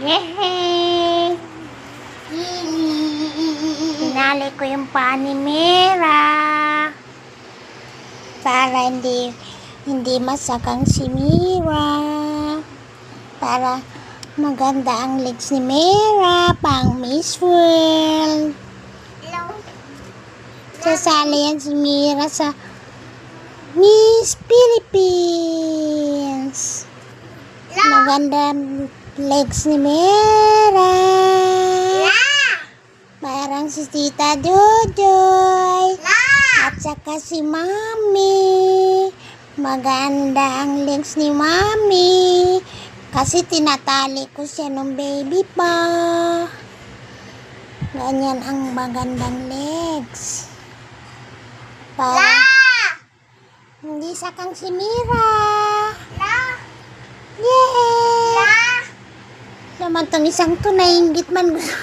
Yehey! Tinali ko yung paa ni Mira para hindi masakang si Mira, para maganda ang legs ni Mira pang Miss World. Sasali yan si Mira sa Miss Philippines. Maganda legs ni Mira. Parang si Tita Jojoy. At saka si Mami. Maganda ang legs ni Mami. Kasi tinatali ko siya nung baby pa. Ganyan ang magandang legs. Para hindi sakang si Mira. Yay! Naman tong isang to, nainggit man gusto.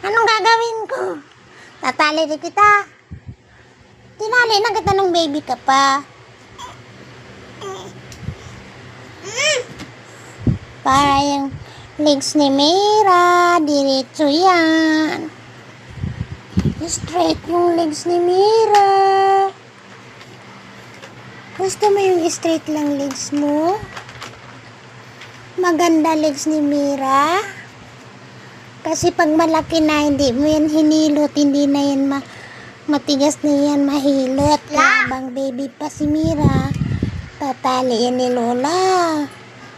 Anong gagawin ko? Tatali din kita. Tinali na kita nung baby ka pa. Para yung legs ni Mira, diretso yan. Straight yung legs ni Mira. Gusto mo yung straight lang legs mo? Maganda legs ni Mira. Kasi pag malaki na, hindi mo yan hinilot, hindi na yan matigas na yan mahilot. Habang baby pa si Mira, tatali yan ni Lola.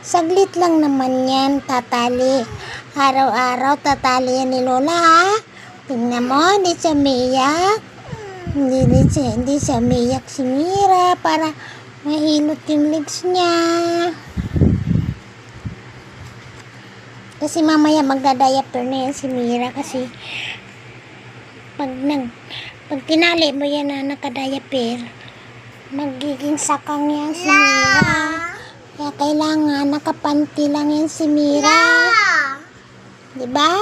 Saglit lang naman yan, tatali. Araw-araw tatali yan ni Lola, ha? Tingnan mo, hindi siya miyak. Hindi siya miyak si Mira para mahilot yung legs niya. Kasi mamaya magda-diaper na yan si Mira kasi pag tinali mo yan na naka-diaper, magiging sakang yan si Mira. Kaya kailangan nakapanty lang yan si Mira. Diba?